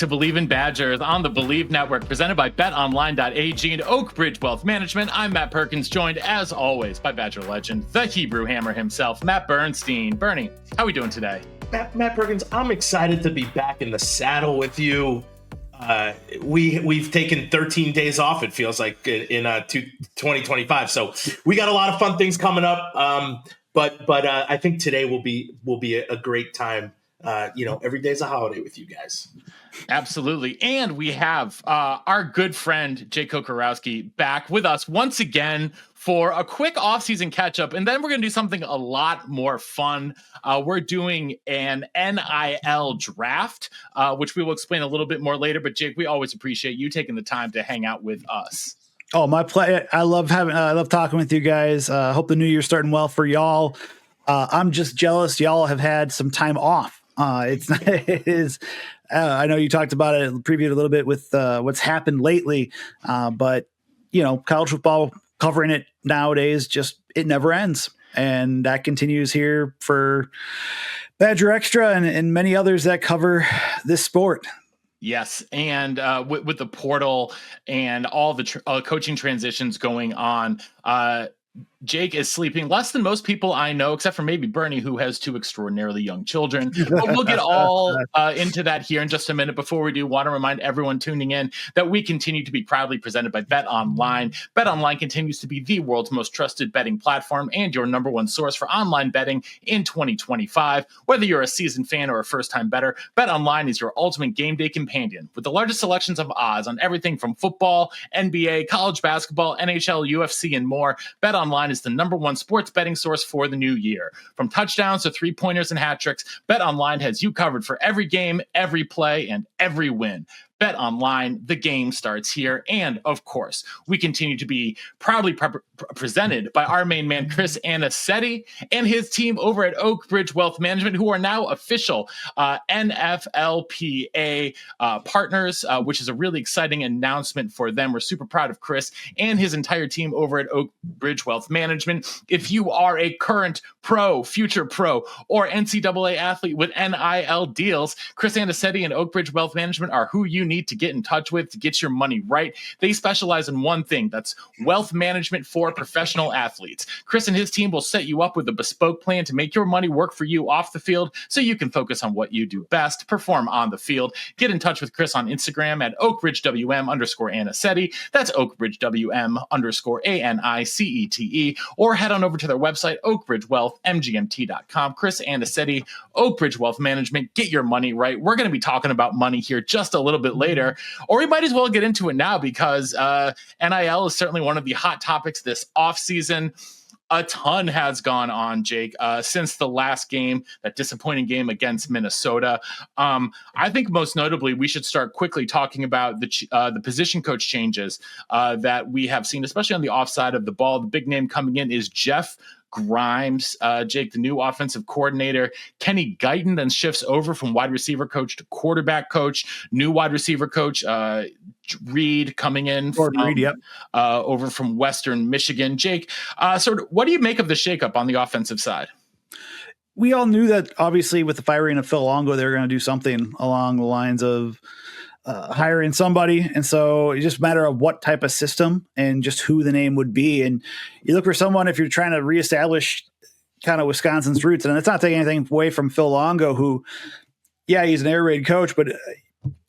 to Believe in Badgers on the Believe Network, presented by BetOnline.ag and Oak Ridge Wealth Management. I'm Matt Perkins, joined as always by Badger legend, the Hebrew Hammer himself, Matt Bernstein. Bernie, how are we doing today? Matt Perkins, I'm excited to be back in the saddle with you. We've taken 13 days off, it feels like, in 2025. So we got a lot of fun things coming up. But I think today will be a great time. Every day's a holiday with you guys. Absolutely. And we have our good friend, Jake Kocorowski, back with us once again for a quick offseason catch-up. And then we're going to do something a lot more fun. We're doing an NIL draft, which we will explain a little bit more later. But Jake, we always appreciate you taking the time to hang out with us. Oh, my play! I love talking with you guys. Hope the new year's starting well for y'all. I'm just jealous y'all have had some time off. It is. I know you talked about it, previewed a little bit with what's happened lately, but college football, covering it nowadays, it never ends, and that continues here for Badger Extra and many others that cover this sport. Yes, and with the portal and all the coaching transitions going on, Jake is sleeping less than most people I know, except for maybe Bernie, who has two extraordinarily young children. But we'll get all into that here in just a minute. Before we do, want to remind everyone tuning in that we continue to be proudly presented by BetOnline. BetOnline continues to be the world's most trusted betting platform and your number one source for online betting in 2025. Whether you're a seasoned fan or a first-time bettor, BetOnline is your ultimate game day companion with the largest selections of odds on everything from football, NBA, college basketball, NHL, UFC, and more. BetOnline is the number one sports betting source for the new year. From touchdowns to three-pointers and hat tricks, BetOnline has you covered for every game, every play, and every win. BetOnline, the game starts here. And of course, we continue to be proudly presented by our main man, Chris Anicetti, and his team over at Oak Ridge Wealth Management, who are now official NFLPA partners, which is a really exciting announcement for them. We're super proud of Chris and his entire team over at Oak Ridge Wealth Management. If you are a current pro, future pro, or NCAA athlete with NIL deals, Chris Anicetti and Oak Ridge Wealth Management are who you need to get in touch with to get your money right. They specialize in one thing, that's wealth management for professional athletes. Chris and his team will set you up with a bespoke plan to make your money work for you off the field so you can focus on what you do best, perform on the field. Get in touch with Chris on Instagram at OakRidgeWM_Anicetti. That's OakRidgeWM_ANICETE, or head on over to their website, OakRidgeWealthMGMT.com. Chris Anicetti, Oak Ridge Wealth Management. Get your money right. We're going to be talking about money here just a little bit later, or we might as well get into it now because NIL is certainly one of the hot topics this offseason. A ton has gone on, Jake, since the last game, that disappointing game against Minnesota. I think most notably, we should start quickly talking about the position coach changes that we have seen, especially on the offside of the ball. The big name coming in is Jeff Grimes. Jake, the new offensive coordinator. Kenny Guyton then shifts over from wide receiver coach to quarterback coach. New wide receiver coach, Reed, coming in over from Western Michigan. Jake, what do you make of the shakeup on the offensive side? We all knew that, obviously, with the firing of Phil Longo, they were going to do something along the lines of hiring somebody. And so it's just a matter of what type of system and just who the name would be. And you look for someone, if you're trying to reestablish kind of Wisconsin's roots, and it's not taking anything away from Phil Longo, who, he's an air raid coach, but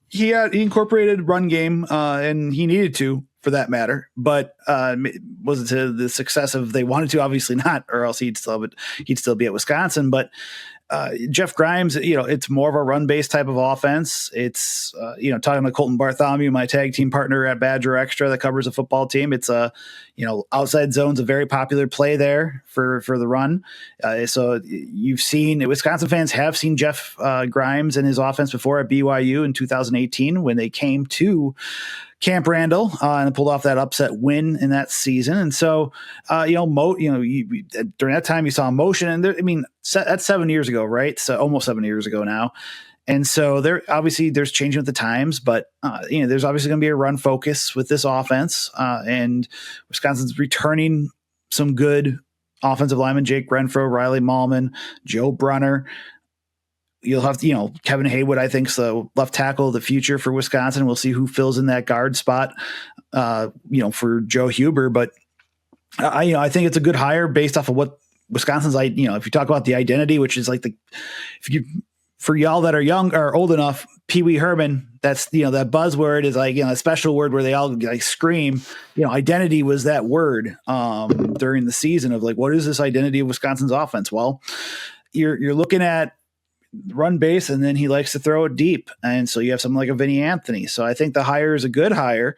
he incorporated run game and he needed to, for that matter. But was it to the success of they wanted to? Obviously not, or else he'd still be at Wisconsin. But Jeff Grimes, it's more of a run-based type of offense. It's, talking to Colton Bartholomew, my tag team partner at Badger Extra that covers a football team. It's outside zone's a very popular play there for the run. So you've seen, Wisconsin fans have seen Jeff Grimes and his offense before at BYU in 2018 when they came to Camp Randall and pulled off that upset win in that season. And so, during that time you saw motion, and that's 7 years ago, right? So almost 7 years ago now. And so there's changing with the times, but there's obviously going to be a run focus with this offense, and Wisconsin's returning some good offensive linemen: Jake Renfro, Riley Mahlman, Joe Brunner. you'll have to, Kevin Haywood, I think, is the left tackle of the future for Wisconsin. We'll see who fills in that guard spot, for Joe Huber. But I think it's a good hire based off of what Wisconsin's like. If you talk about the identity, which is like for y'all that are young or old enough, Pee Wee Herman, that's, that buzzword is like, a special word where they all like scream, identity was that word during the season of like, what is this identity of Wisconsin's offense? Well, you're looking at run base, and then he likes to throw it deep. And so you have something like a Vinny Anthony. So I think the hire is a good hire.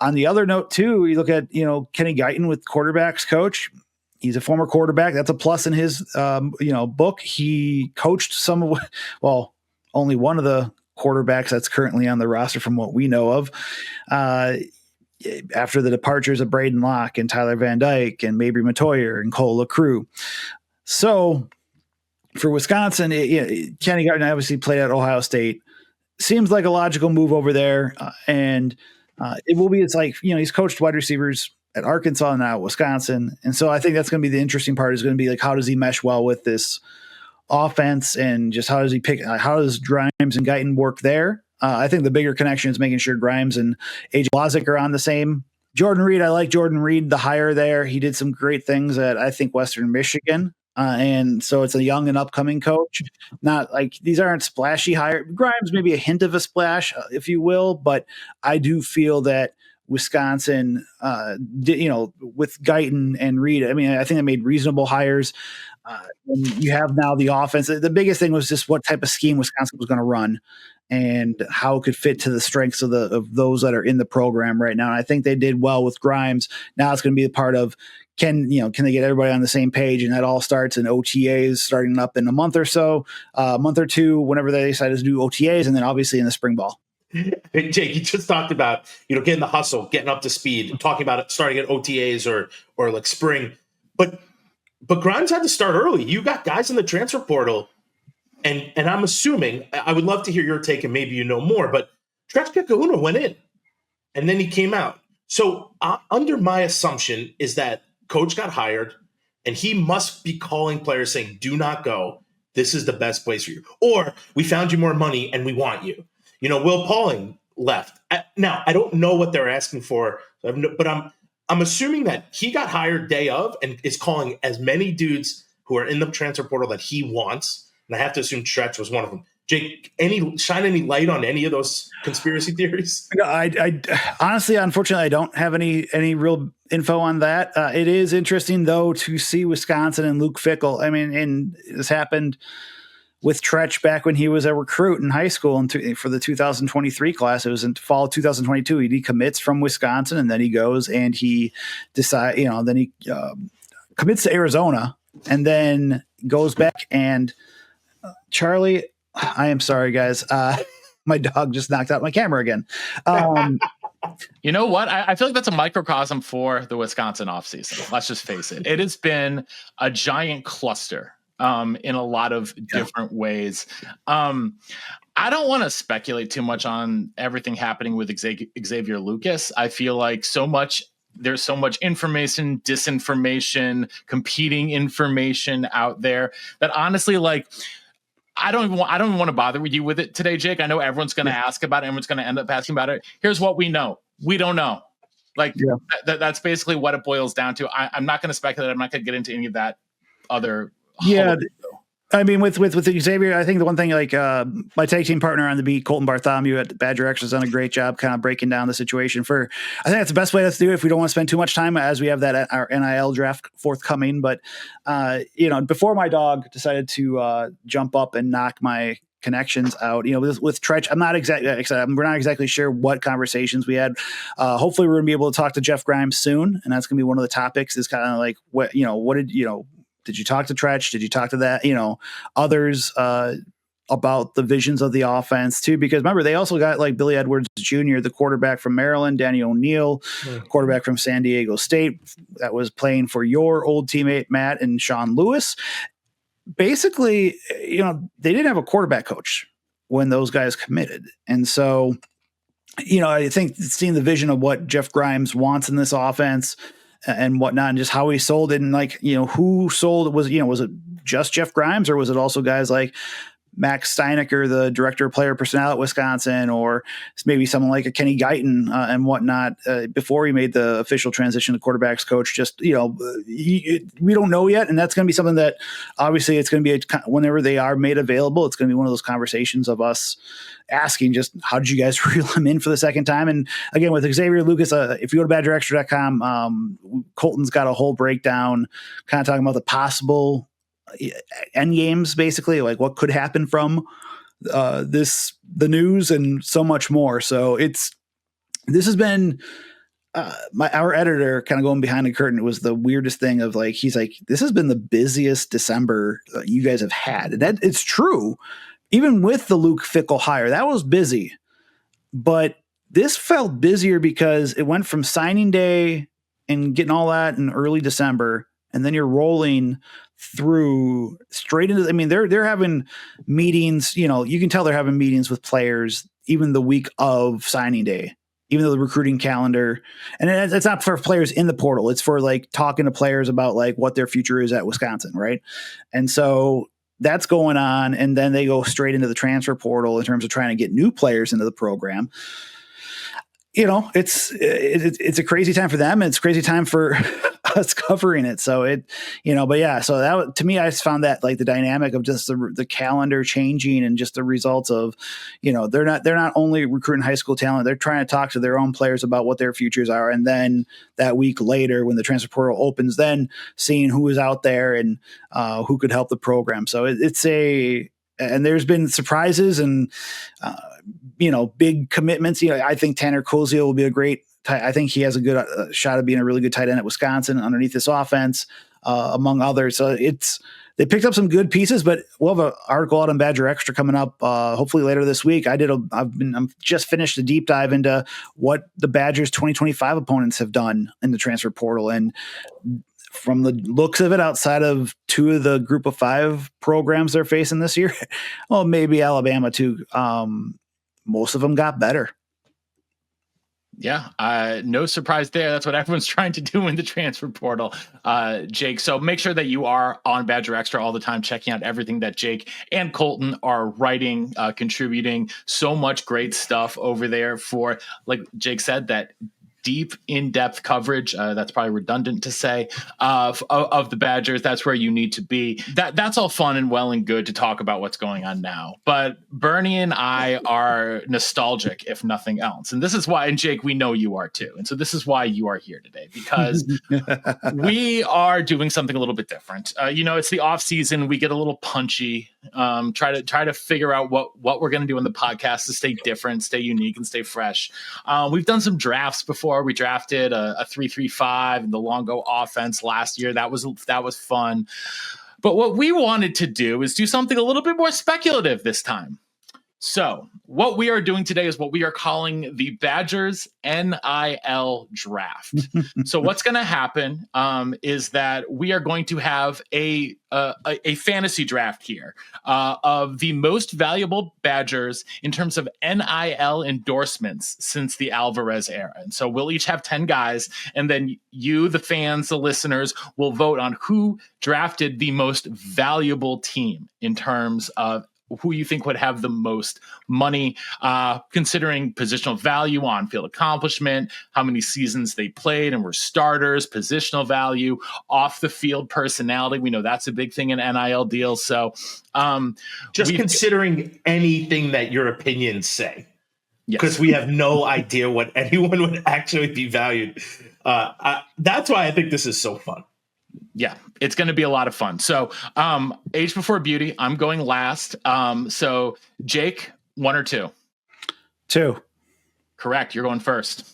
On the other note too, you look at, Kenny Guyton with quarterbacks coach. He's a former quarterback. That's a plus in his, book. He coached only one of the quarterbacks that's currently on the roster from what we know of. After the departures of Braden Locke and Tyler Van Dyke and Mabry Matoyer and Cole LaCrue. So for Wisconsin, Kenny Guyton obviously played at Ohio State. Seems like a logical move over there. It will be, it's like, he's coached wide receivers at Arkansas and now at Wisconsin. And so I think that's going to be the interesting part, is going to be like, how does he mesh well with this offense, and just how does he how does Grimes and Guyton work there? I think the bigger connection is making sure Grimes and AJ Blazik are on the same. Jordan Reed, I like Jordan Reed, the hire there. He did some great things at, I think, Western Michigan. And so it's a young and upcoming coach. Not like these aren't splashy hire. Grimes maybe a hint of a splash, if you will, but I do feel that Wisconsin, with Guyton and Reed, I mean, I think they made reasonable hires. And you have now the offense. The biggest thing was just what type of scheme Wisconsin was going to run and how it could fit to the strengths of those that are in the program right now. And I think they did well with Grimes. Now it's going to be a part of, can they get everybody on the same page? And that all starts in OTAs starting up in a month or so, a month or two, whenever they decide to do OTAs, and then obviously in the spring ball. Hey, Jake, you just talked about, getting the hustle, getting up to speed, talking about it starting at OTAs or like spring. But Grimes had to start early. You got guys in the transfer portal, and I'm assuming, I would love to hear your take, and maybe you know more, but Tretch Kahuna went in, and then he came out. So under my assumption is that coach got hired, and he must be calling players saying, do not go. This is the best place for you. Or we found you more money, and we want you. Will Pauling left. Now, I don't know what they're asking for, but I'm assuming that he got hired day of and is calling as many dudes who are in the transfer portal that he wants. And I have to assume Tretch was one of them. Jake, shine any light on any of those conspiracy theories? No, I honestly, unfortunately, I don't have any real info on that. It is interesting, though, to see Wisconsin and Luke Fickell. I mean, and this happened with Tretch back when he was a recruit in high school for the 2023 class. It was in fall of 2022. He decommits from Wisconsin, and then he goes and he then he commits to Arizona, and then goes back. And Charlie, I am sorry, guys. My dog just knocked out my camera again. You know what? I feel like that's a microcosm for the Wisconsin offseason. Let's just face it. It has been a giant cluster in a lot of different ways. I don't want to speculate too much on everything happening with Xavier Lucas. I feel like there's so much information, disinformation, competing information out there that honestly, like, I don't want to bother with you with it today, Jake. I know everyone's going to ask about it. Everyone's going to end up asking about it. Here's what we know. We don't know. Like that's basically what it boils down to. I'm not going to speculate. I'm not going to get into any of that other. Yeah. I mean, with Xavier, I think the one thing, like my tag team partner on the beat, Colton Bartholomew at Badger X, has done a great job kind of breaking down the situation. I think that's the best way to do it if we don't want to spend too much time, as we have that our NIL draft forthcoming. But before my dog decided to jump up and knock my connections out, with Tretch, I'm not exactly excited. We're not exactly sure what conversations we had. Hopefully, we're gonna be able to talk to Jeff Grimes soon, and that's gonna be one of the topics. Is kind of like what did you talk to Tretch? Did you talk to that, others about the visions of the offense too? Because remember, they also got like Billy Edwards Jr., the quarterback from Maryland, Danny O'Neill, quarterback from San Diego State, that was playing for your old teammate Matt and Sean Lewis. Basically, they didn't have a quarterback coach when those guys committed. And so, I think seeing the vision of what Jeff Grimes wants in this offense and whatnot, and just how he sold it, and like, who sold it, was it just Jeff Grimes, or was it also guys like Max Steinecker, the director of player personnel at Wisconsin, or maybe someone like a Kenny Guyton and whatnot before he made the official transition to quarterbacks coach. Just, we don't know yet. And that's going to be something that obviously it's going to be whenever they are made available, it's going to be one of those conversations of us asking just how did you guys reel him in for the second time? And again, with Xavier Lucas, if you go to badgerextra.com, Colton's got a whole breakdown kind of talking about the possible end games, basically, like what could happen from the news and so much more. So this has been our editor kind of going behind the curtain. It was the weirdest thing of like, he's like, this has been the busiest December you guys have had. And that it's true. Even with the Luke Fickell hire, that was busy, but this felt busier because it went from signing day and getting all that in early December. And then you're rolling through straight into, they're having meetings, you can tell they're having meetings with players even the week of signing day, even though the recruiting calendar, and it's not for players in the portal. It's for like talking to players about like what their future is at Wisconsin. Right. And so that's going on. And then they go straight into the transfer portal in terms of trying to get new players into the program. It's a crazy time for them, and it's a crazy time for us covering it. So but yeah, so that to me, I just found that like the dynamic of just the calendar changing and just the results of, they're not only recruiting high school talent, they're trying to talk to their own players about what their futures are. And then that week later, when the transfer portal opens, then seeing who is out there and who could help the program. So and there's been surprises and, big commitments. I think Tanner Koziel will be a great I think he has a good shot of being a really good tight end at Wisconsin underneath this offense, among others. So they picked up some good pieces, but we'll have an article out on Badger Extra coming up hopefully later this week. I'm just finished a deep dive into what the Badgers 2025 opponents have done in the transfer portal, and from the looks of it, outside of two of the Group of Five programs they're facing this year, well, maybe Alabama too. Most of them got better. Yeah, no surprise there. That's what everyone's trying to do in the transfer portal, Jake. So make sure that you are on Badger Extra all the time, checking out everything that Jake and Colton are writing, contributing. So much great stuff over there for, like Jake said, that deep, in-depth coverage. That's probably redundant to say of the Badgers. That's where you need to be. That's all fun and well and good to talk about what's going on now. But Bernie and I are nostalgic, if nothing else. And this is why, and Jake, we know you are too. And so this is why you are here today, because we are doing something a little bit different. It's the off season. We get a little punchy. Try to figure out what we're going to do in the podcast to stay different, stay unique, and stay fresh. We've done some drafts before. We drafted a 3-3-5 and the Longo offense last year. That was fun. But what we wanted to do is do something a little bit more speculative this time. So what we are doing today is what we are calling the Badgers NIL draft. So what's going to happen is that we are going to have a fantasy draft here of the most valuable Badgers in terms of NIL endorsements since the Alvarez era. And so we'll each have 10 guys, and then you, the fans, the listeners, will vote on who drafted the most valuable team in terms of who you think would have the most money, considering positional value, on-field accomplishment, how many seasons they played and were starters, positional value, off-the-field personality. We know that's a big thing in NIL deals. So just considering anything that your opinions say, because yes, we have no idea what anyone would actually be valued. That's why I think this is so fun. Yeah, it's going to be a lot of fun. So age before beauty, I'm going last. So Jake, 1 or 2? 2. Correct. You're going first.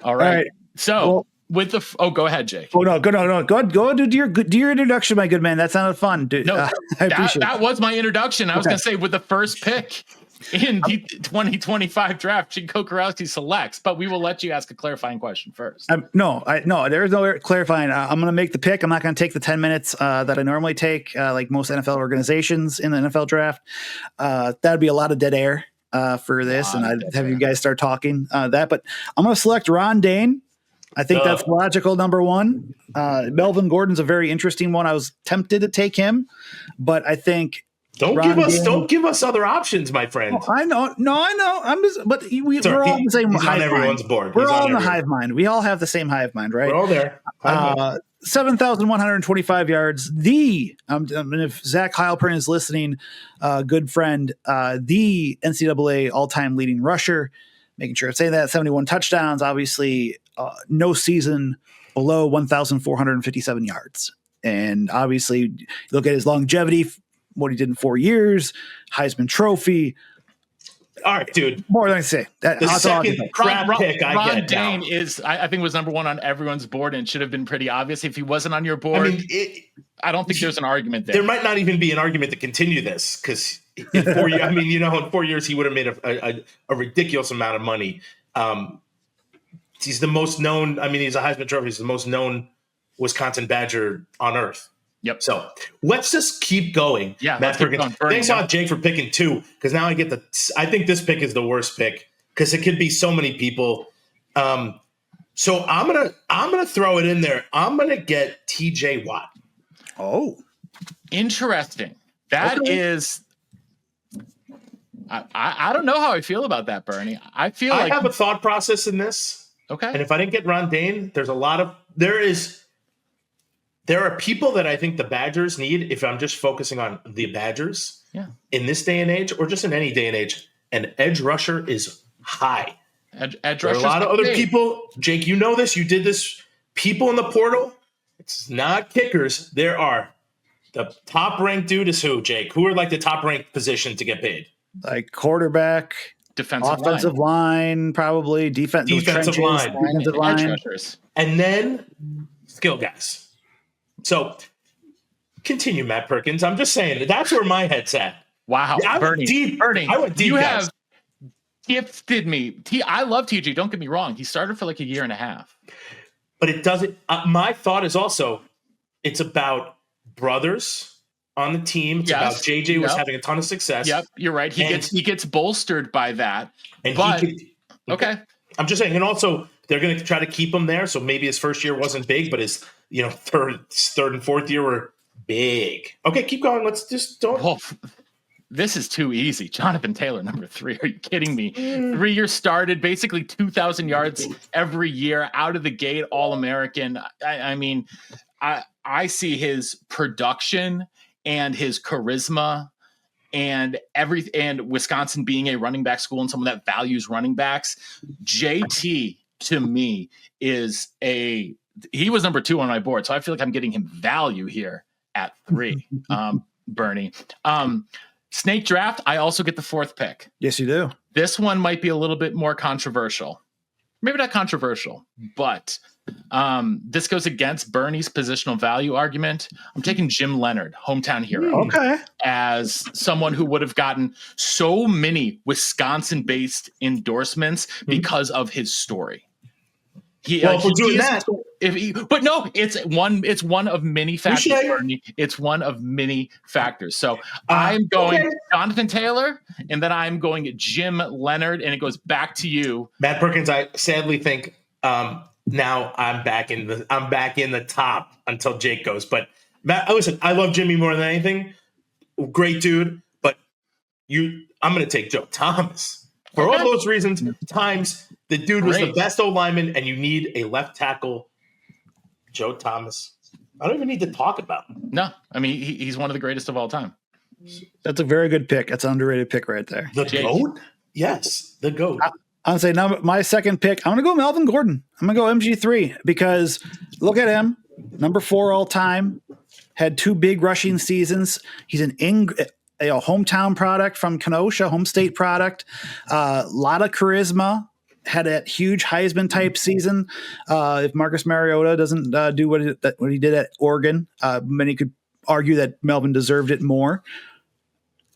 All right. So with the go ahead, Jake. Oh no, go do your introduction, my good man. That sounded fun. Dude. No, I appreciate that was my introduction. I was going to say with the first pick in the 2025 draft, Jake Kocorowski selects, but we will let you ask a clarifying question first. No, there's no clarifying. I'm going to make the pick. I'm not going to take the 10 minutes that I normally take, like most NFL organizations in the NFL draft. That'd be a lot of dead air for this, and I'd have you guys start talking but I'm going to select Ron Dane. I think that's logical. Number 1. Melvin Gordon's a very interesting one. I was tempted to take him, but I think Don't give us other options, my friend. Oh, I know. I'm just, but we're all on the same he's hive on everyone's mind. Board. We're all in the hive mind. We all have the same hive mind, right? We're all there. 7,125 yards. If Zach Heilprin is listening, good friend, the NCAA all-time leading rusher, making sure I say that, 71 touchdowns, obviously no season below 1,457 yards. And obviously you look at his longevity, what he did in 4 years, Heisman Trophy. All right, dude. More than I say. The second crap pick I Ron get Dane now. is, I think, was number one on everyone's board and should have been pretty obvious. If he wasn't on your board, I don't think there's an argument there. There might not even be an argument to continue this because in 4 years, in 4 years he would have made a ridiculous amount of money. He's the most known. He's a Heisman Trophy. He's the most known Wisconsin Badger on earth. Yep. So let's just keep going. Yeah. Matt Perkins. Thanks a lot, Jake, for picking 2, because now I think this pick is the worst pick because it could be so many people. So I'm gonna throw it in there. I'm gonna get TJ Watt. Oh, interesting. That is. I don't know how I feel about that, Bernie. I have a thought process in this. Okay. And if I didn't get Ron Dane, there are people that I think the Badgers need, if I'm just focusing on the Badgers in this day and age, or just in any day and age, an edge rusher is high. Edge there are a lot of other people. Jake, you know this. You did this. People in the portal. It's not kickers. There are. The top-ranked dude is who, Jake? Who are like the top-ranked position to get paid? Like quarterback, offensive line, probably defensive line, and then skill guys. So continue, Matt Perkins. I'm just saying that's where my head's at. Wow, Bernie, I went deep. You have gifted me. I love TJ. Don't get me wrong. He started for like a year and a half, but it doesn't. My thought is also, it's about brothers on the team. It's about JJ was having a ton of success. Yep, you're right. He gets bolstered by that. Okay. I'm just saying, and also they're going to try to keep him there. So maybe his first year wasn't big, but his third and fourth year were big. Okay, keep going. Let's just don't. Well, this is too easy. Jonathan Taylor, number 3. Are you kidding me? 3 years started, basically 2,000 yards every year, out of the gate, All-American. I see his production and his charisma and Wisconsin being a running back school and someone that values running backs. JT to me he was number 2 on my board. So I feel like I'm getting him value here at 3. Bernie, snake draft. I also get the 4th pick. Yes, you do. This one might be a little bit more controversial. Maybe not controversial, but this goes against Bernie's positional value argument. I'm taking Jim Leonard, hometown hero. Okay. As someone who would have gotten so many Wisconsin-based endorsements because of his story. But no, it's one of many factors, Bernie. It's one of many factors. So I'm going Jonathan Taylor, and then I'm going Jim Leonard, and it goes back to you, Matt Perkins. I sadly think now I'm back in the top until Jake goes. But Matt, listen, I love Jimmy more than anything. Great dude, but I'm going to take Joe Thomas for all those reasons. Times the dude was the best O lineman, and you need a left tackle. Joe Thomas. I don't even need to talk about him. No, he's one of the greatest of all time. That's a very good pick. That's an underrated pick right there. The GOAT? Yes, the GOAT. I'll say now my second pick, I'm going to go Melvin Gordon. I'm going to go MG3 because look at him. Number 4 all time. Had 2 big rushing seasons. He's an hometown product from Kenosha, home state product. A lot of charisma. Had a huge Heisman type season. If Marcus Mariota doesn't do what he did at Oregon, many could argue that Melvin deserved it more.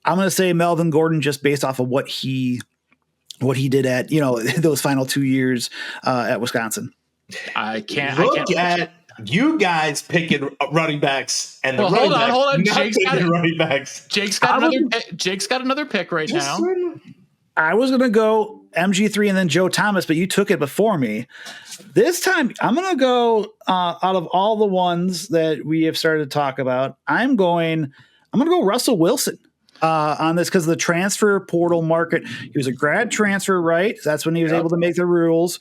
I'm going to say Melvin Gordon just based off of what he did at those final 2 years at Wisconsin. I can't at you guys picking running backs and the hold on. Jake's got running backs. Jake's got another pick right now. I was going to go MG3 and then Joe Thomas, but you took it before me. This time, I'm going to go out of all the ones that we have started to talk about. I'm going to go Russell Wilson. on this because the transfer portal market, he was a grad transfer, right? That's when he was able to make the rules.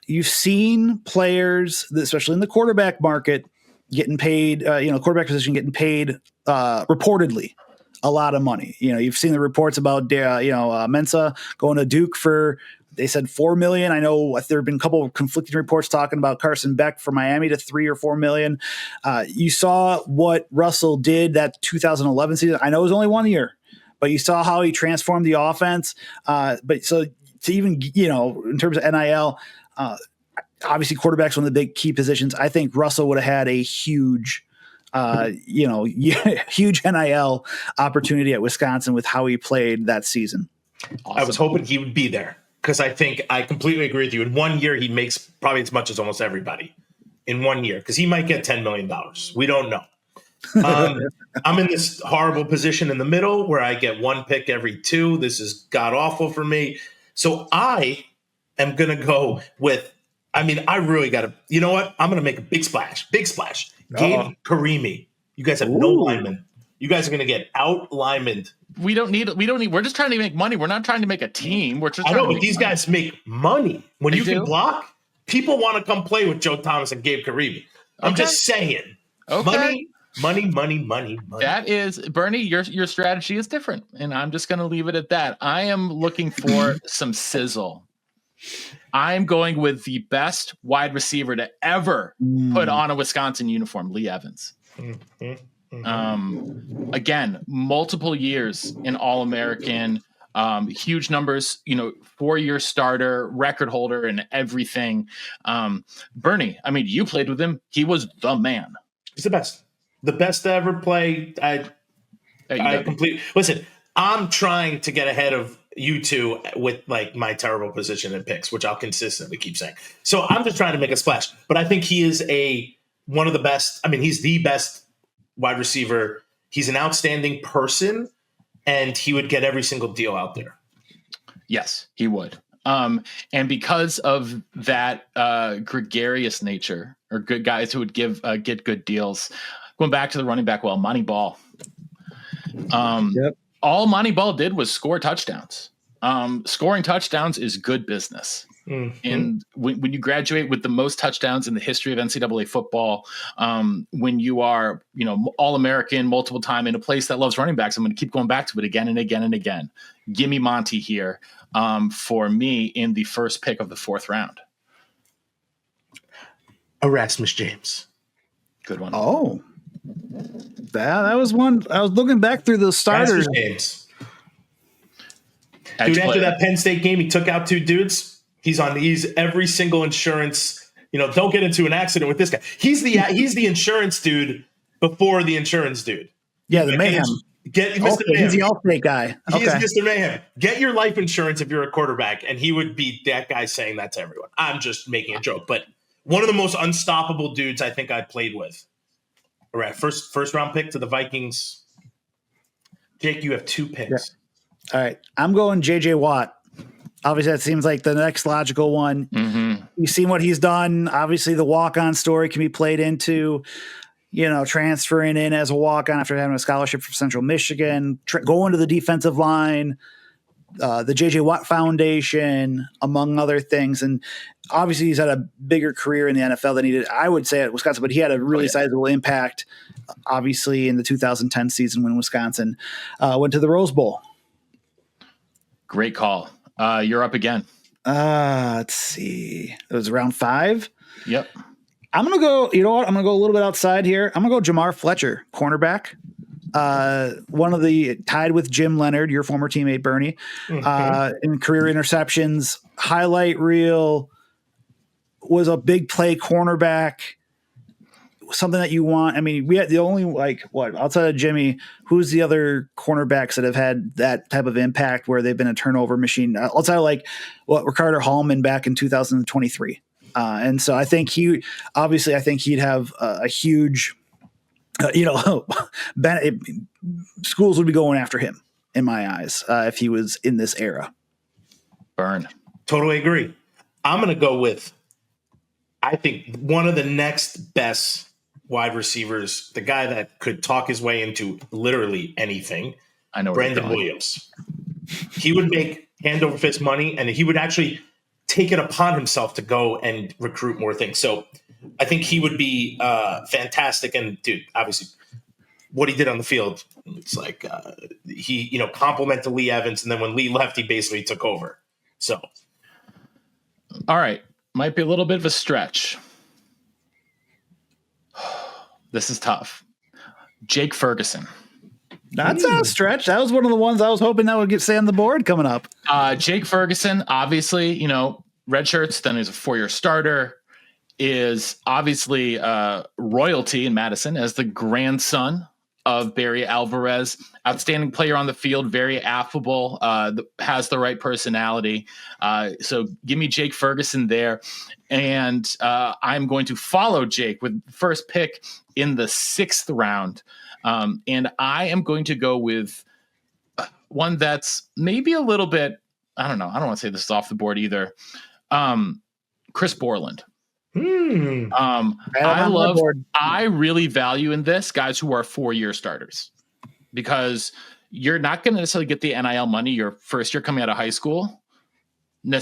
You've seen players, especially in the quarterback market, getting paid, quarterback position getting paid reportedly a lot of money. You've seen the reports about, Mensa going to Duke for, they said $4 million. I know there have been a couple of conflicting reports talking about Carson Beck for Miami to $3 or $4 million. You saw what Russell did that 2011 season. I know it was only 1 year, but you saw how he transformed the offense. But so to even, in terms of NIL, obviously quarterback's one of the big key positions. I think Russell would have had a huge, huge NIL opportunity at Wisconsin with how he played that season. Awesome. I was hoping he would be there because I completely agree with you. In 1 year, he makes probably as much as almost everybody in 1 year because he might get $10 million. We don't know. I'm in this horrible position in the middle where I get one pick every two. This is god awful for me. So I am going to go with, I really got to, you know what? I'm going to make a big splash. Gabe Karimi. You guys have no linemen. You guys are going to get out linemen. We don't need, we're just trying to make money. We're not trying to make a team. We're just but these guys make money. When you can block, people want to come play with Joe Thomas and Gabe Karimi. I'm just saying. Okay. Money. That is, Bernie, your strategy is different. And I'm just going to leave it at that. I am looking for some sizzle. I'm going with the best wide receiver to ever put on a Wisconsin uniform, Lee Evans. Again, multiple years in All-American, huge numbers, 4-year starter, record holder, and everything. Bernie, you played with him. He was the man. He's the best to ever play. Listen, I'm trying to get ahead of you two with my terrible position in picks, which I'll consistently keep saying. So I'm just trying to make a splash, but I think he is one of the best. He's the best wide receiver. He's an outstanding person, and he would get every single deal out there. Yes, he would. And because of that gregarious nature, or good guys who would get good deals, going back to the running back, Monty Ball. All Monty Ball did was score touchdowns. Scoring touchdowns is good business. And when you graduate with the most touchdowns in the history of NCAA football, when you are, All-American multiple time in a place that loves running backs, I'm going to keep going back to it again and again and again. Give me Monty here for me in the first pick of the 4th round. Erasmus James. Good one. Oh, that was one. I was looking back through the starters. James. Dude, after that Penn State game, he took out 2 dudes. He's every single insurance. Don't get into an accident with this guy. He's the insurance dude before the insurance dude. Yeah, the mayhem. Mr. Mayhem. He's the Allstate guy. He is Mr. Mayhem. Get your life insurance if you're a quarterback, and he would be that guy saying that to everyone. I'm just making a joke, but one of the most unstoppable dudes I think I played with. All right, first round pick to the Vikings. Jake, you have 2 picks. Yeah. All right, I'm going J.J. Watt. Obviously, that seems like the next logical one. You've seen what he's done. Obviously, the walk-on story can be played into, transferring in as a walk-on after having a scholarship from Central Michigan, going to the defensive line, the J.J. Watt Foundation, among other things. And obviously, he's had a bigger career in the NFL than he did, I would say, at Wisconsin, but he had a really sizable impact, obviously, in the 2010 season when Wisconsin went to the Rose Bowl. Great call. You're up again. Let's see. It was round 5. Yep. I'm going to go, I'm going to go a little bit outside here. I'm going to go Jamar Fletcher, cornerback. One of the tied with Jim Leonard, your former teammate, Bernie, in career interceptions, highlight reel, was a big play cornerback. Something that you want. We had the only outside of Jimmy, who's the other cornerbacks that have had that type of impact where they've been a turnover machine outside of Ricardo Hallman back in 2023. And so I think he'd have a huge, schools would be going after him in my eyes if he was in this era. Burn. Totally agree. I'm going to go with, I think, one of the next best wide receivers, the guy that could talk his way into literally anything, I know Brandon Williams. He would make hand over fist money, and he would actually take it upon himself to go and recruit more things. So I think he would be fantastic. And dude, obviously, what he did on the field, it's like he, complimented Lee Evans, and then when Lee left, he basically took over. So, all right, might be a little bit of a stretch. This is tough. Jake Ferguson. That's not a stretch. That was one of the ones I was hoping that would stay on the board coming up. Jake Ferguson, obviously, red shirts, then he's a 4-year starter, is obviously royalty in Madison as the grandson of Barry Alvarez. Outstanding player on the field, very affable, has the right personality. So give me Jake Ferguson there. And I'm going to follow Jake with the first pick in the 6th round. And I am going to go with one that's maybe a little bit, I don't know. I don't want to say this is off the board either. Chris Borland. I really value in this guys who are 4-year starters, because you're not going to necessarily get the NIL money your first year coming out of high school.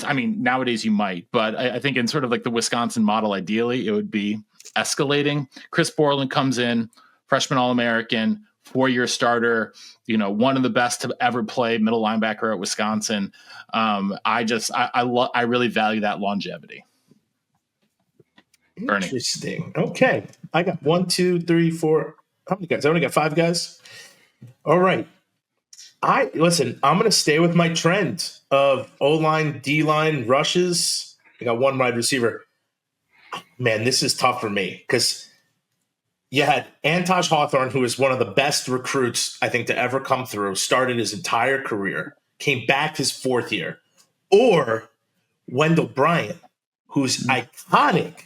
I mean, nowadays you might, but I think in sort of like the Wisconsin model, ideally it would be escalating. Chris Borland comes in, freshman All-American, 4-year starter, one of the best to ever play middle linebacker at Wisconsin. I really value that longevity. Bernie. Interesting. Okay. I got 1, 2, 3, 4. How many guys? I only got 5 guys. All right. I'm going to stay with my trend of O-line, D-line, rushes. I got 1 wide receiver. Man, this is tough for me because you had Antosh Hawthorne, who is one of the best recruits, I think, to ever come through, started his entire career, came back his 4th year, or Wendell Bryant, who's iconic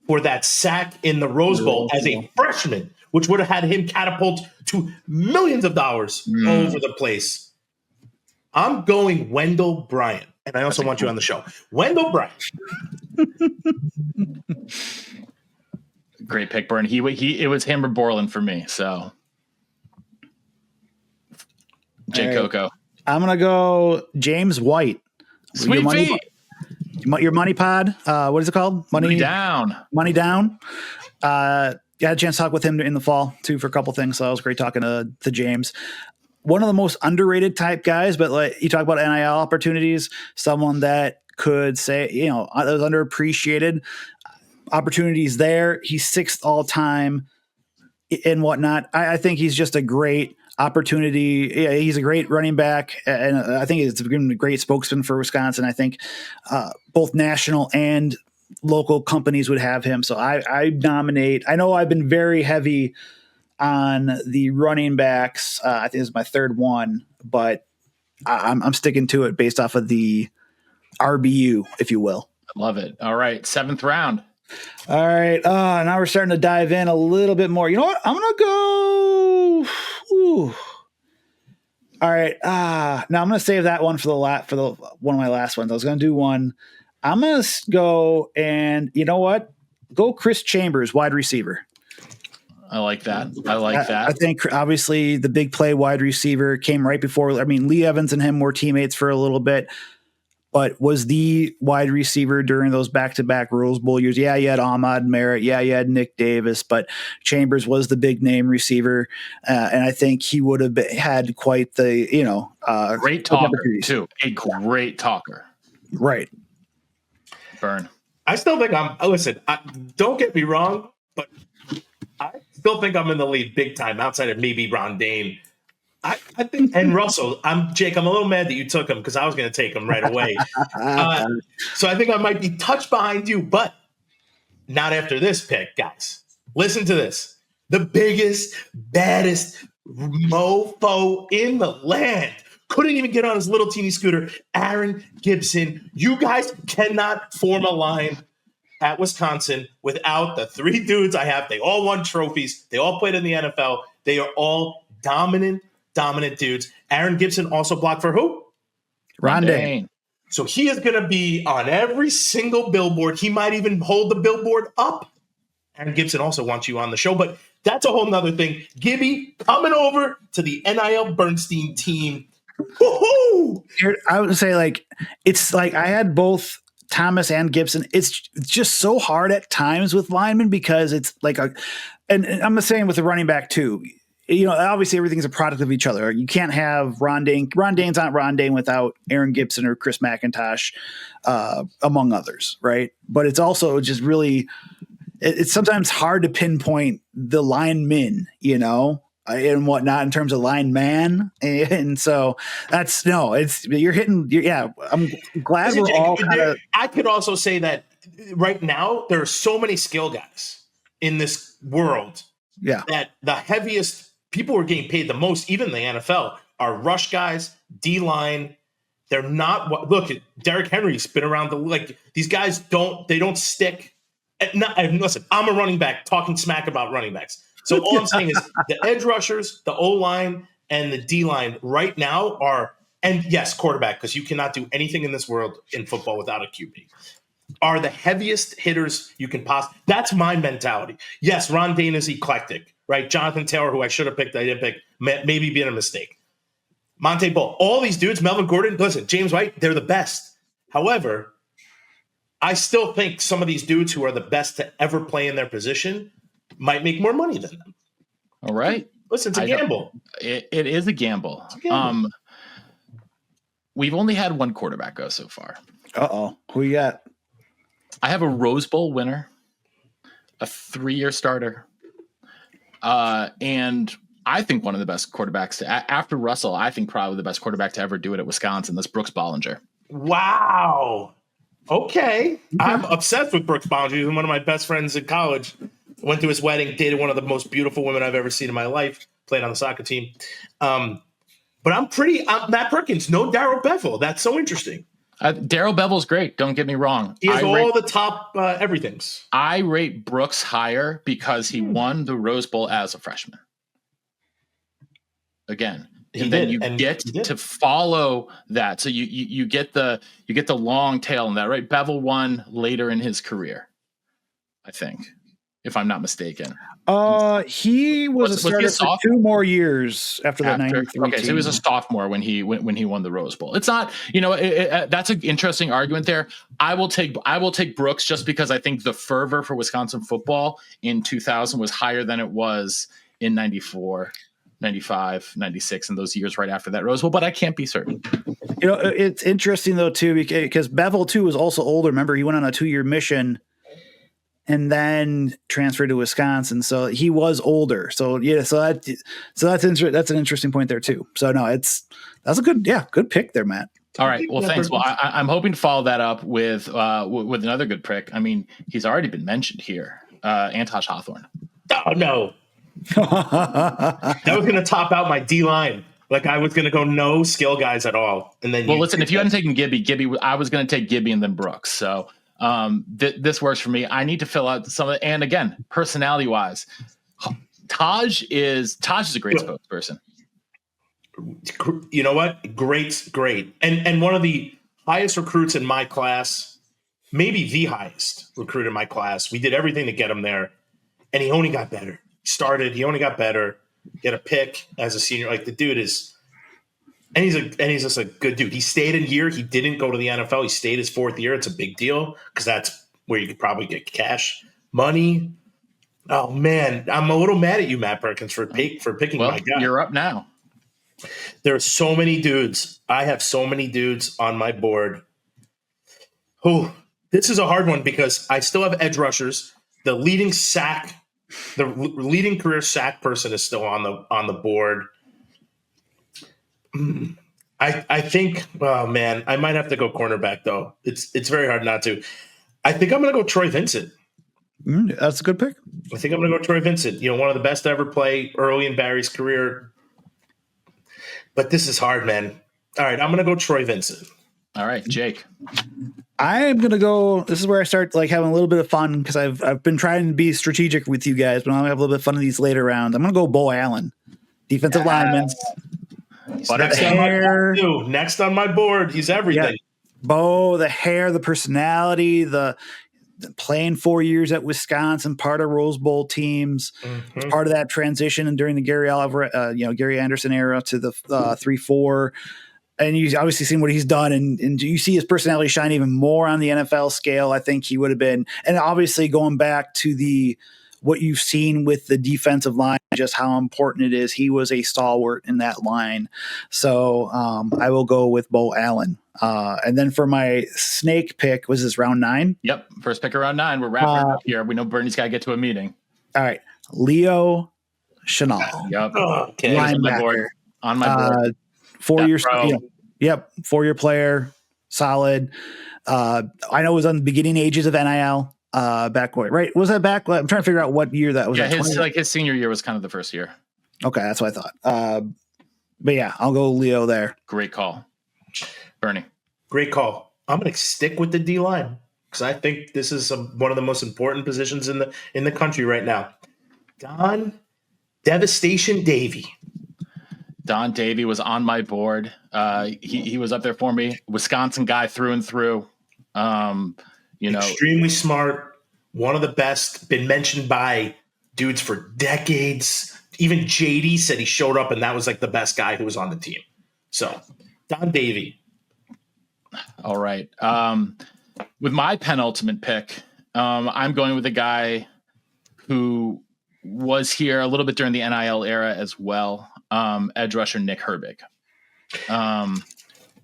for that sack in the Rose Bowl as a freshman, which would have had him catapult to millions of dollars over the place. I'm going Wendell Bryant, and I also want you on the show. Wendell Bryant. Great pick, Burn. It was him or Borland for me. So, Jake Coco. I'm gonna go James White. Sweet feet. Your money pod. What is it called? Money down. Money down. I had a chance to talk with him in the fall too for a couple things. So it was great talking to James. One of the most underrated type guys, but like you talk about NIL opportunities, someone that could say, that was underappreciated. Opportunities there. He's 6th all time and whatnot. I think he's just a great opportunity. Yeah, he's a great running back, and I think he's been a great spokesman for Wisconsin. I think both national and local companies would have him. So I nominate. I know I've been very heavy on the running backs. I think this is my 3rd one, but I'm sticking to it based off of the RBU, if you will. I love it. All right, 7th round. All right. Now we're starting to dive in a little bit more. You know what? I'm going to go. Ooh. All right. Now I'm going to save that one for the one of my last ones. I was going to do one. I'm going to go and you know what? Go Chris Chambers, wide receiver. I like that. I think obviously the big play wide receiver came right before. I mean, Lee Evans and him were teammates for a little bit, but was the wide receiver during those back-to-back Rose Bowl years. Yeah, you had Ahmad Merritt. Yeah, you had Nick Davis, but Chambers was the big name receiver. And I think he would have had quite the, great talker too. A great talker. Right. Burn. I still think don't get me wrong, but I still think I'm in the lead big time outside of maybe Rondane. I think, and Russell, Jake, I'm a little mad that you took him because I was going to take him right away. So I think I might be touched behind you, but not after this pick, guys. Listen to this. The biggest, baddest mofo in the land. Couldn't even get on his little teeny scooter. Aaron Gibson. You guys cannot form a line at Wisconsin without the 3 dudes I have. They all won trophies. They all played in the NFL. They are all dominant dudes. Aaron Gibson also blocked for who? Rondane. So he is going to be on every single billboard. He might even hold the billboard up. Aaron Gibson also wants you on the show, but That's a whole nother thing. Gibby coming over to the NIL Bernstein team. Woo-hoo! I would say like it's like I had both Thomas and Gibson. It's just so hard at times with linemen because it's like and I'm the same with the running back too. You know, obviously everything's a product of each other. You can't have Ron Dane. Ron Dane's not Ron Dane without Aaron Gibson or Chris McIntosh, among others, right? But it's also just really, it's sometimes hard to pinpoint the linemen, you know, and whatnot in terms of lineman. And so you're hitting. Yeah, I'm glad we're all kind of. I could also say that right now there are so many skill guys in this world. Yeah, that the heaviest people who are getting paid the most, even in the NFL, are rush guys, D-line. They're not look. Derrick Henry's been around these guys don't stick. Listen, I'm a running back talking smack about running backs. So all I'm saying is the edge rushers, the O-line, and the D-line right now are, and yes, quarterback, because you cannot do anything in this world in football without a QB, are the heaviest hitters you can possibly. That's my mentality. Yes, Ron Dane is eclectic, right? Jonathan Taylor, who I should have picked, I didn't pick, maybe being a mistake. Monte Ball, all these dudes, Melvin Gordon, listen, James White, they're the best. However, I still think some of these dudes who are the best to ever play in their position might make more money than them. All right. Listen, it's a gamble. It is a gamble. We've only had one quarterback go so far. Uh-oh. Who you got? I have a Rose Bowl winner, a 3-year starter, and I think one of the best quarterbacks after Russell. I think probably the best quarterback to ever do it at Wisconsin. That's Brooks Bollinger. Wow. Okay. I'm obsessed with Brooks Bollinger. He's one of my best friends in college. Went to his wedding, dated one of the most beautiful women I've ever seen in my life, played on the soccer team. But I'm Matt Perkins, no Darrell Bevell. That's so interesting. Darrell Bevell's great. Don't get me wrong. He has all the top everythings. I rate Brooks higher because he won the Rose Bowl as a freshman. Again, then you get to follow that. So you get the long tail in that, right? Bevell won later in his career, I think, if I'm not mistaken. He was a starter for 2 more years after that 93 Okay, so he was a sophomore when he won the Rose Bowl. It's not, that's an interesting argument there. I will take Brooks just because I think the fervor for Wisconsin football in 2000 was higher than it was in 94, 95, 96, and those years right after that Rose Bowl, but I can't be certain. It's interesting though too because Bevell too was also older. Remember, he went on a 2-year mission and then transferred to Wisconsin. So he was older. So yeah, that's an interesting point there too. So no, that's a good pick there, Matt. All right. Well, thanks. Well, I'm hoping to follow that up with another good pick. I mean, he's already been mentioned here. Antosh Hawthorne. Oh no. That was going to top out my D line. Like I was going to go no skill guys at all. And then listen, if you hadn't taken Gibby, I was going to take Gibby and then Brooks. So this works for me. I need to fill out some of it. And again, personality wise, Taj is a great spokesperson. You know what? Great. And one of the highest recruits in my class, maybe the highest recruit in my class. We did everything to get him there. And he only got better. He only got better. He had a pick as a senior. Like the dude is, and he's just a good dude. He stayed in here. He didn't go to the NFL. He stayed his 4th year. It's a big deal because that's where you could probably get cash money. Oh man, I'm a little mad at you, Matt Perkins, for picking my guy. You're up now. There are so many dudes. I have so many dudes on my board. Oh, this is a hard one because I still have edge rushers. The leading career sack person is still on the board. I think, oh man, I might have to go cornerback though. It's very hard not to. I think I'm going to go Troy Vincent. That's a good pick. I think I'm going to go Troy Vincent. One of the best to ever play early in Barry's career. But this is hard, man. All right, I'm going to go Troy Vincent. All right, Jake. I'm going to go. This is where I start having a little bit of fun because I've been trying to be strategic with you guys, but I'm going to have a little bit of fun in these later rounds. I'm going to go Bo Allen, defensive lineman. Next on my board, he's everything. Yeah. Bo, the hair, the personality, the playing 4 years at Wisconsin, part of Rose Bowl teams, was part of that transition and during the Gary Anderson era to the 3-4. And you obviously seen what he's done, and you see his personality shine even more on the NFL scale. I think he would have been, and obviously going back to what you've seen with the defensive line, just how important it is. He was a stalwart in that line. So I will go with Bo Allen. And then for my snake pick, was this round 9? Yep. First pick around 9. We're wrapping up here. We know Bernie's got to get to a meeting. All right. Leo Chenal. Yep. Okay. Linebacker. On my board. 4 years. Yep. 4-year player. Solid. I know it was on the beginning ages of NIL. Back right? Was that back? I'm trying to figure out what year that was. Yeah, his senior year was kind of the first year. Okay, that's what I thought. But yeah, I'll go Leo there. Great call, Bernie. Great call. I'm going to stick with the D line because I think this is one of the most important positions in the country right now. Don Devastation Davey. Don Davey was on my board. He was up there for me. Wisconsin guy through and through. Extremely smart, one of the best, been mentioned by dudes for decades. Even JD said he showed up and that was like the best guy who was on the team. So Don Davey. All right. With my penultimate pick, I'm going with a guy who was here a little bit during the NIL era as well. Edge rusher Nick Herbig.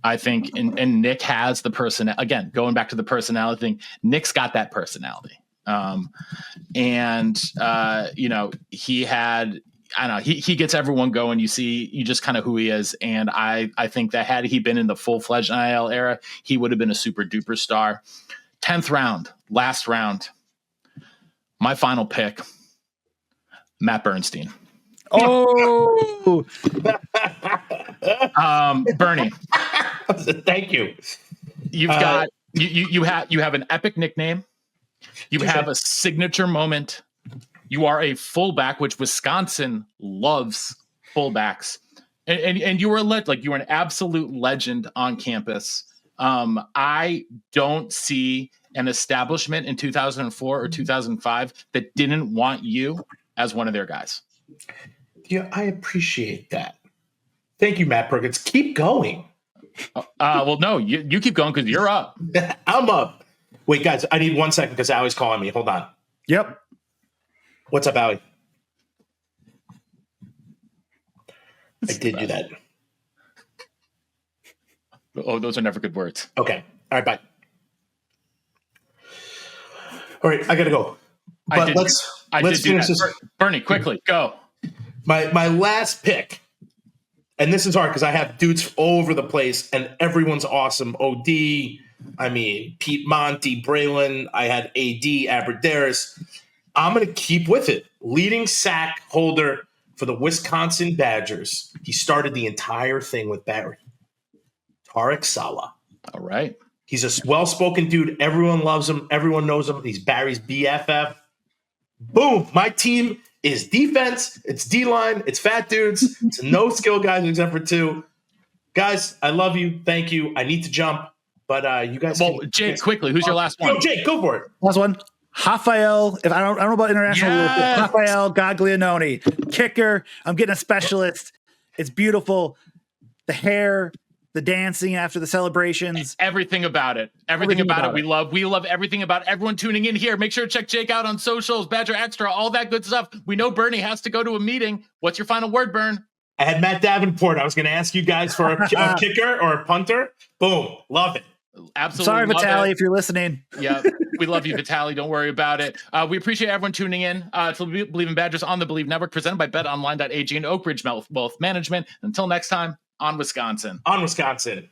I think, and Nick has the person, again, going back to the personality thing, Nick's got that personality. He had, I don't know, he gets everyone going. You just kind of who he is. And I think that had he been in the full-fledged NIL era, he would have been a super duper star. 10th round, last round, my final pick, Matt Bernstein. Oh, Bernie. Thank you. You've got you have an epic nickname. You have a signature moment. You are a fullback, which Wisconsin loves fullbacks, and you were you were an absolute legend on campus. I don't see an establishment in 2004 or 2005 that didn't want you as one of their guys. Yeah, I appreciate that. Thank you, Matt Perkins. Keep going. Well, no, you keep going because you're up. I'm up. Wait, guys, I need 1 second because Allie's calling me. Hold on. Yep. What's up, Allie? I did do that. Oh, those are never good words. Okay. All right, bye. All right, I gotta go. But let's finish this. Bernie, quickly, go. My last pick, and this is hard because I have dudes all over the place, and everyone's awesome. OD, Pete Monty, Braylon. I had AD, Aberderis. I'm going to keep with it. Leading sack holder for the Wisconsin Badgers. He started the entire thing with Barry. Tarek Saleh. All right. He's a well-spoken dude. Everyone loves him. Everyone knows him. He's Barry's BFF. Boom. My team is defense. It's D-line. It's fat dudes. It's no skill guys except for 2. Guys, I love you. Thank you. I need to jump. But you guys. Well, Jake, quickly, who's your last one? Yo, Jake, go for it. Last one. Rafael. If I don't know about international rules. Rafael Gaglianone, kicker. I'm getting a specialist. It's beautiful. The hair, the dancing after the celebrations. Everything about it. Everything about it. We love everything about it. Everyone tuning in here. Make sure to check Jake out on socials, Badger Extra, all that good stuff. We know Bernie has to go to a meeting. What's your final word, Bern? I had Matt Davenport. I was going to ask you guys for a kicker or a punter. Boom. Love it. Absolutely. Sorry, Vitaly, if you're listening. Yeah, we love you, Vitaly. Don't worry about it. We appreciate everyone tuning in to Believe in Badgers on the Believe Network, presented by BetOnline.ag and Oak Ridge Wealth Management. Until next time, on Wisconsin. On Wisconsin.